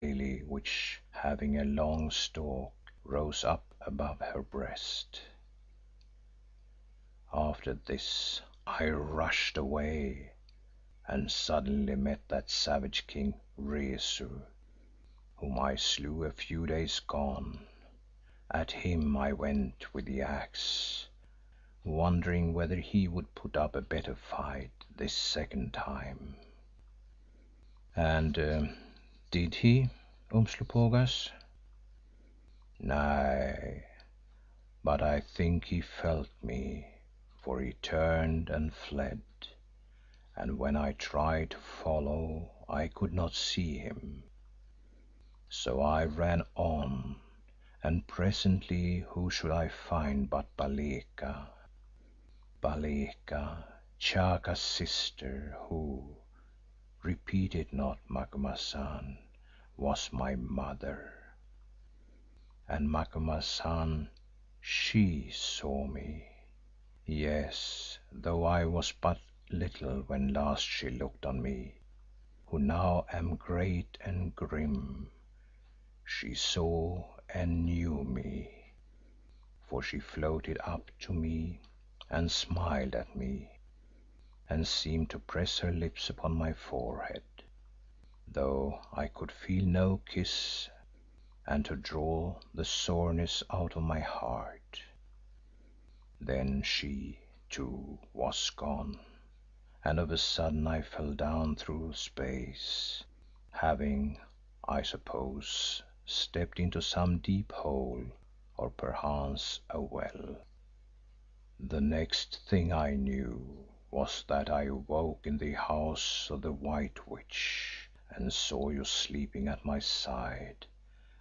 lily which, having a long stalk, rose up above her breast. After this I rushed away and suddenly met that savage king Rezu, whom I slew a few days gone. At him I went with the axe, wondering whether he would put up a better fight this second time." "And did he, Umslopogaas?" "Nay, but I think he felt me, for he turned and fled, and when I tried to follow I could not see him. So I ran on, and presently who should I find but Baleka, Baleka, Chaka's sister, who, repeat it not, Macumazahn, was my mother. And Macumazahn, she saw me, yes, though I was but little when last she looked on me, who now am great and grim. She saw and knew me, for she floated up to me and smiled at me and seemed to press her lips upon my forehead, though I could feel no kiss, and to draw the soreness out of my heart. Then she, too, was gone, and of a sudden I fell down through space, having, I suppose, stepped into some deep hole or perchance a well. The next thing I knew was that I awoke in the house of the White Witch and saw you sleeping at my side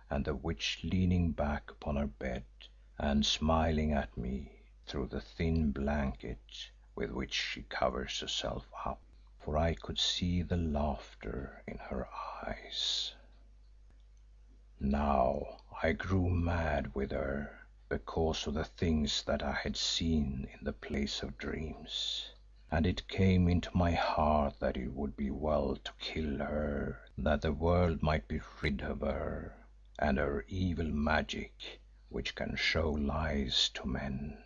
and the witch leaning back upon her bed and smiling at me through the thin blanket with which she covers herself up, for I could see the laughter in her eyes. Now I grew mad with her because of the things that I had seen in the place of dreams, and it came into my heart that it would be well to kill her that the world might be rid of her and her evil magic which can show lies to men.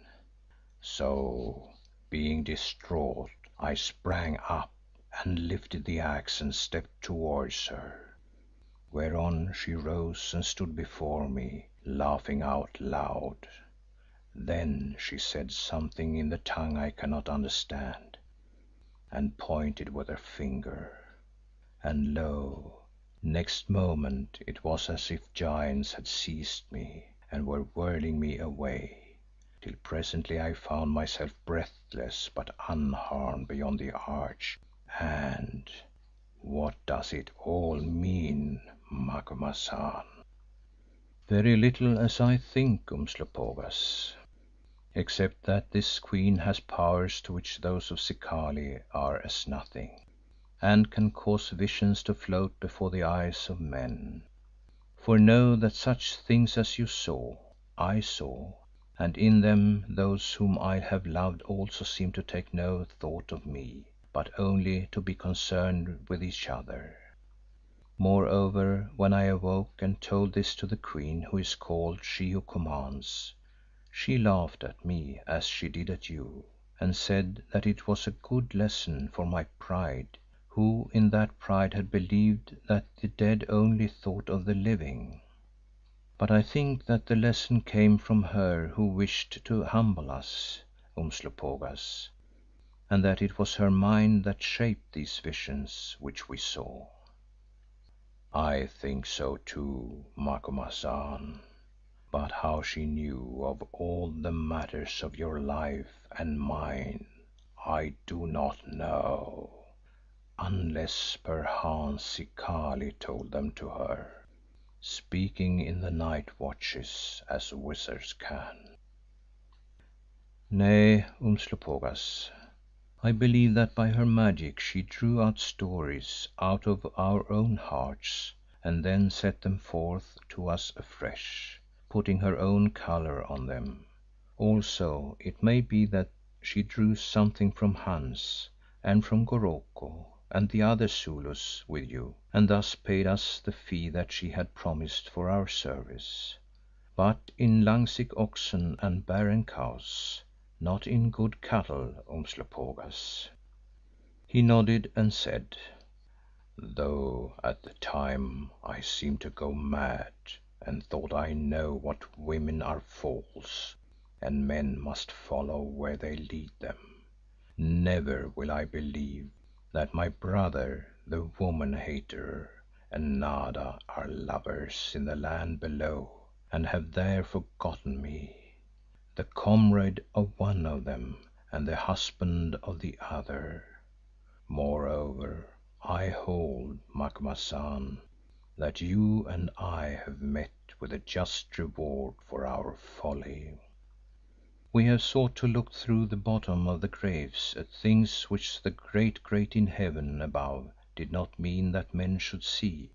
So, being distraught, I sprang up and lifted the axe and stepped towards her, whereon she rose and stood before me, laughing out loud. Then she said something in the tongue I cannot understand, and pointed with her finger, and lo! next moment it was as if giants had seized me and were whirling me away, till presently I found myself breathless but unharmed beyond the arch. And what does it all mean, Macumazahn?" "Very little as I think, Umslopogaas, except that this queen has powers to which those of Zikali are as nothing, and can cause visions to float before the eyes of men. For know that such things as you saw, I saw, and in them those whom I have loved also seem to take no thought of me, but only to be concerned with each other. Moreover, when I awoke and told this to the queen who is called She who commands, she laughed at me as she did at you, and said that it was a good lesson for my pride, who in that pride had believed that the dead only thought of the living. But I think that the lesson came from her who wished to humble us, Umslopogaas, and that it was her mind that shaped these visions which we saw." "I think so too, Macumazahn, but how she knew of all the matters of your life and mine, I do not know, unless perchance Zikali told them to her, speaking in the night watches as wizards can." "Nay, Umslopogaas, I believe that by her magic she drew out stories out of our own hearts and then set them forth to us afresh, putting her own colour on them. Also it may be that she drew something from Hans and from Goroko. and the other Zulus with you, and thus paid us the fee that she had promised for our service. But in lungsick oxen and barren cows, not in good cattle, Umslopogaas." He nodded and said, "Though at the time I seemed to go mad and thought I know what women are false and men must follow where they lead them, never will I believe that my brother, the woman hater, and Nada are lovers in the land below and have there forgotten me, the comrade of one of them and the husband of the other. Moreover, I hold, Macumazahn, that you and I have met with a just reward for our folly. We have sought to look through the bottom of the graves at things which the great in heaven above did not mean that men should see,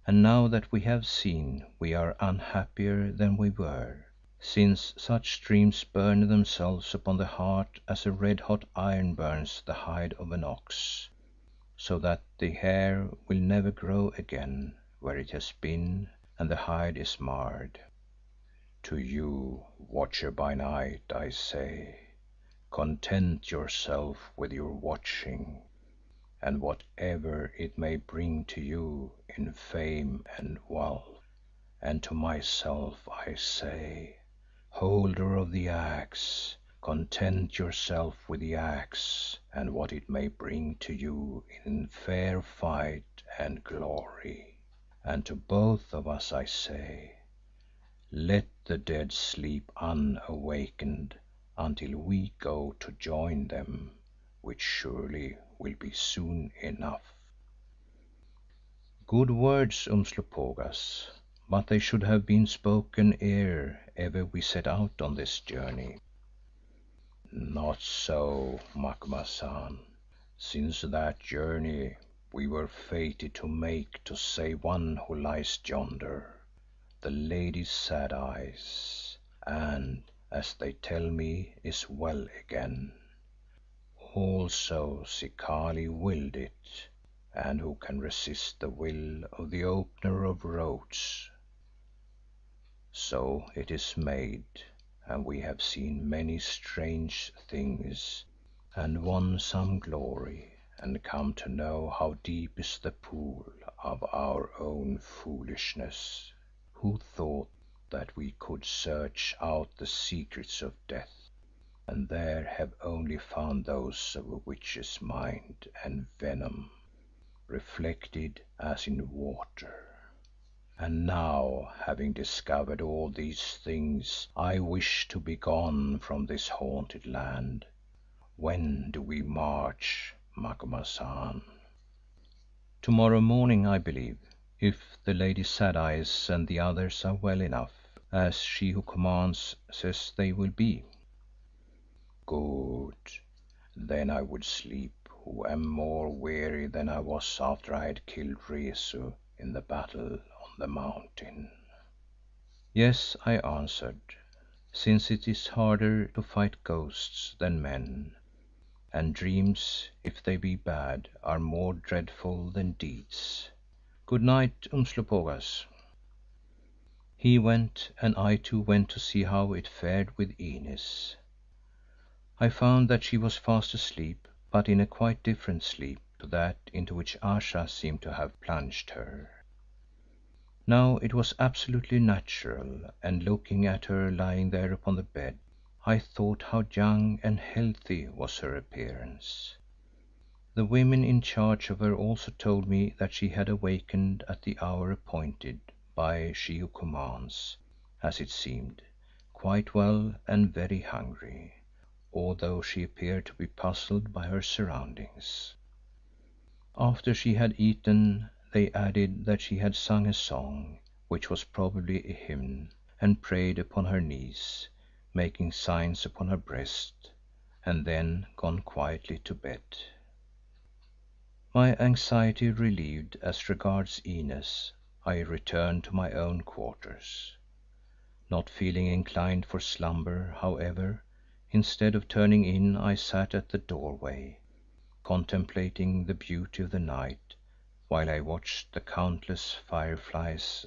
and now that we have seen we are unhappier than we were, since such dreams burn themselves upon the heart as a red hot iron burns the hide of an ox, so that the hair will never grow again where it has been and the hide is marred. To you, watcher by night, I say, content yourself with your watching and whatever it may bring to you in fame and wealth. And to myself I say, holder of the axe, content yourself with the axe and what it may bring to you in fair fight and glory. And to both of us I say, let the dead sleep unawakened until we go to join them, which surely will be soon enough." Good words, Umslopogaas, but they should have been spoken ere ever we set out on this journey. "Not so, Macumazahn, since that journey we were fated to make to save one who lies yonder, the Lady Sad Eyes, and, as they tell me, is well again. Also Zikali willed it, and who can resist the will of the Opener of Roads? So it is made, and we have seen many strange things and won some glory and come to know how deep is the pool of our own foolishness. Who thought that we could search out the secrets of death, and there have only found those of a witch's mind and venom, reflected as in water. And now, having discovered all these things, I wish to be gone from this haunted land. When do we march, Macumazahn?" "Tomorrow morning, I believe, if the Lady Sad Eyes and the others are well enough, as She who commands says they will be." "Good. Then I would sleep who am more weary than I was after I had killed Rezu in the battle on the mountain." "Yes," I answered, "since it is harder to fight ghosts than men, and dreams, if they be bad, are more dreadful than deeds. Good night, Umslopogaas." He went, and I too went to see how it fared with Inez. I found that she was fast asleep, but in a quite different sleep to that into which Ayesha seemed to have plunged her. Now it was absolutely natural, and looking at her lying there upon the bed, I thought how young and healthy was her appearance. The women in charge of her also told me that she had awakened at the hour appointed by She who commands, as it seemed, quite well and very hungry, although she appeared to be puzzled by her surroundings. After she had eaten, they added that she had sung a song, which was probably a hymn, and prayed upon her knees, making signs upon her breast, and then gone quietly to bed. My anxiety relieved as regards Inez, I returned to my own quarters. Not feeling inclined for slumber, however, instead of turning in I sat at the doorway, contemplating the beauty of the night while I watched the countless fire flies